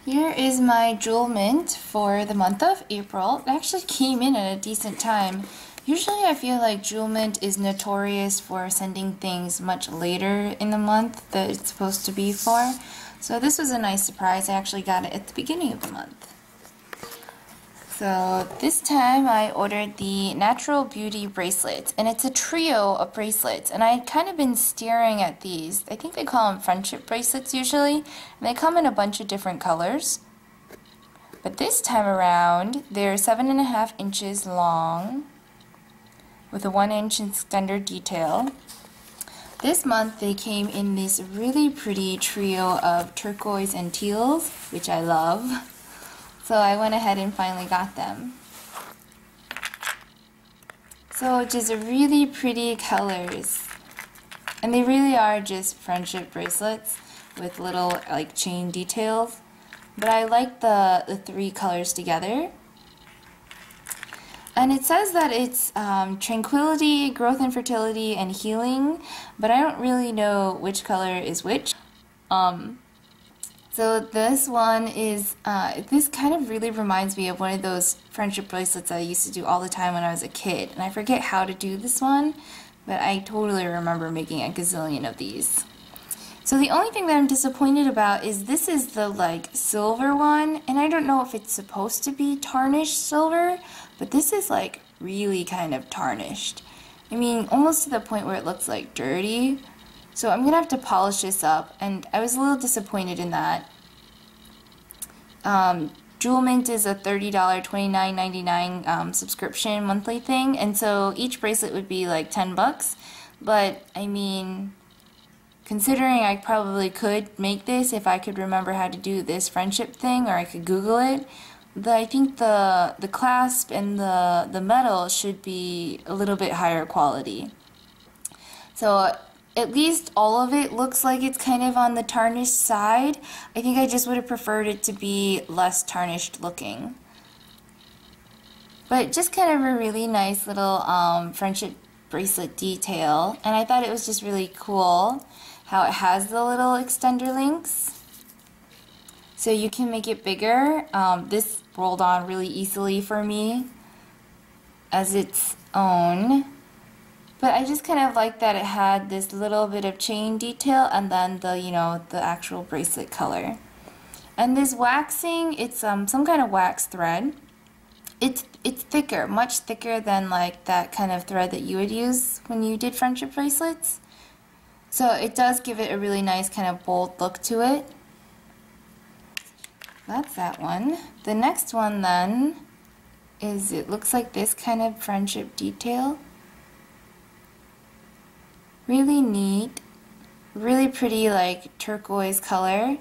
Here is my JEWELMINT for the month of April. It actually came in at a decent time. Usually I feel like JEWELMINT is notorious for sending things much later in the month that it's supposed to be for. So this was a nice surprise. I actually got it at the beginning of the month. So this time I ordered the Natural Beauty bracelets, and it's a trio of bracelets, and I'd kind of been staring at these. I think they call them friendship bracelets usually, and they come in a bunch of different colors. But this time around, they're 7.5 inches long with a 1-inch extender detail. This month they came in this really pretty trio of turquoise and teals, which I love. So I went ahead and finally got them. So just really pretty colors. And they really are just friendship bracelets with little like chain details. But I like the three colors together. And it says that it's tranquility, growth and fertility, and healing. But I don't really know which color is which. So this one is, this kind of really reminds me of one of those friendship bracelets I used to do all the time when I was a kid. And I forget how to do this one, but I totally remember making a gazillion of these. So the only thing that I'm disappointed about is this is the like silver one, and I don't know if it's supposed to be tarnished silver, but this is like really kind of tarnished. I mean, almost to the point where it looks like dirty. So I'm going to have to polish this up, and I was a little disappointed in that. JEWELMINT is a $30, $29.99 subscription monthly thing, and so each bracelet would be like 10 bucks. But I mean, considering I probably could make this if I could remember how to do this friendship thing, or I could Google it, I think the clasp and the metal should be a little bit higher quality. So at least all of it looks like it's kind of on the tarnished side. I think I just would have preferred it to be less tarnished looking. But just kind of a really nice little friendship bracelet detail. And I thought it was just really cool how it has the little extender links. So you can make it bigger. This rolled on really easily for me as its own. But I just kind of like that it had this little bit of chain detail and then the, you know, the actual bracelet color. And this waxing, it's some kind of wax thread. It's thicker, much thicker than like that kind of thread that you would use when you did friendship bracelets. So it does give it a really nice kind of bold look to it. That's that one. The next one then is, it looks like this kind of friendship detail. Really neat, really pretty like turquoise color.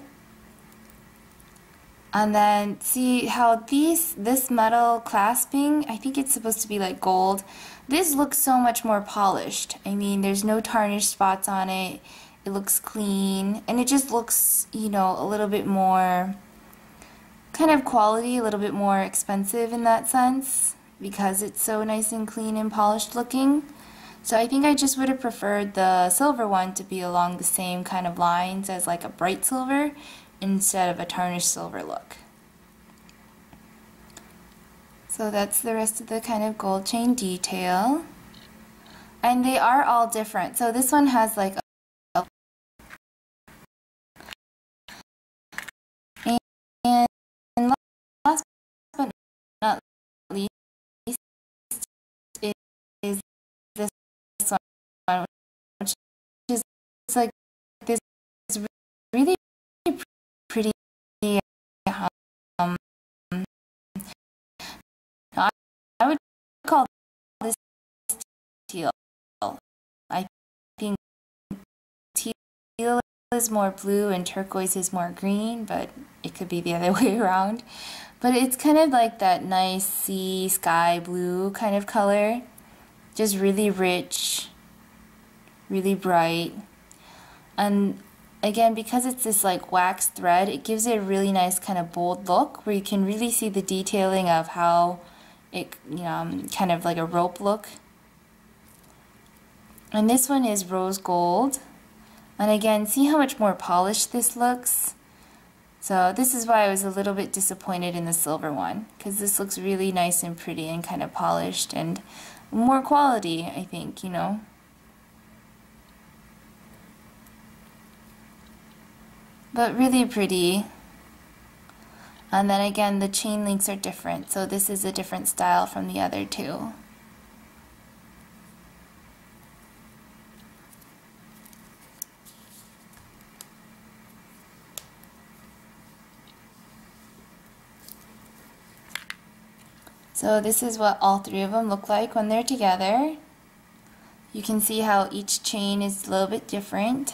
And then see how this metal clasping, I think it's supposed to be like gold. This looks so much more polished. I mean, there's no tarnished spots on it. It looks clean, and it just looks, you know, a little bit more kind of quality, a little bit more expensive in that sense, because it's so nice and clean and polished looking. So I think I just would have preferred the silver one to be along the same kind of lines as like a bright silver instead of a tarnished silver look. So that's the rest of the kind of gold chain detail. And they are all different. So this one has like a and last but not least is this one, which is like this really pretty. I would call this teal. I think teal is more blue and turquoise is more green, but it could be the other way around. But it's kind of like that nice sea, sky blue kind of color. Just really rich, really bright. And again, because it's this like wax thread, it gives it a really nice kind of bold look where you can really see the detailing of how it, you know, kind of like a rope look. And this one is rose gold. And again, see how much more polished this looks? So this is why I was a little bit disappointed in the silver one, because this looks really nice and pretty and kind of polished and more quality, I think, you know. But really pretty. And then again, the chain links are different, so this is a different style from the other two. So this is what all three of them look like when they're together. You can see how each chain is a little bit different.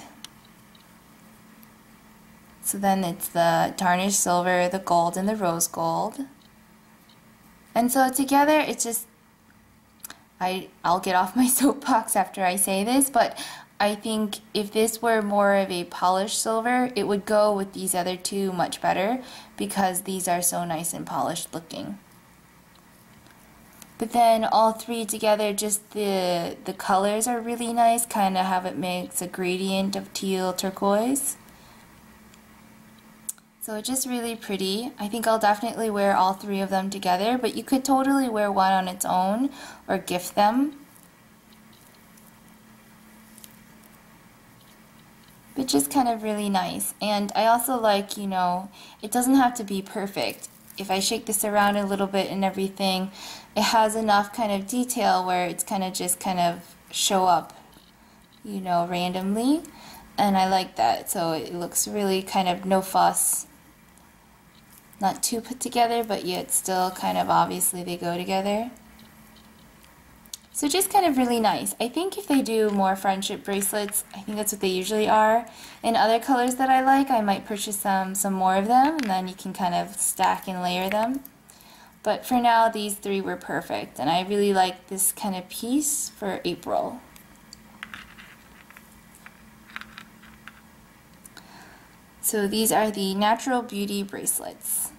So then it's the tarnished silver, the gold, and the rose gold. And so together it's just, I'll get off my soapbox after I say this, but I think if this were more of a polished silver, it would go with these other two much better because these are so nice and polished looking. But then all three together, just the colors are really nice, kind of have it makes a gradient of teal turquoise. So just really pretty. I think I'll definitely wear all three of them together, but you could totally wear one on its own or gift them. But just kind of really nice. And I also like, you know, it doesn't have to be perfect. If I shake this around a little bit and everything, it has enough kind of detail where it's kind of just kind of show up, you know, randomly. And I like that. So it looks really kind of no fuss. Not too put together, but yet still kind of obviously they go together. So just kind of really nice. I think if they do more friendship bracelets, I think that's what they usually are. In other colors that I like, I might purchase some more of them, and then you can kind of stack and layer them. But for now, these three were perfect, and I really like this kind of piece for April. So these are the Natural Beauty bracelets.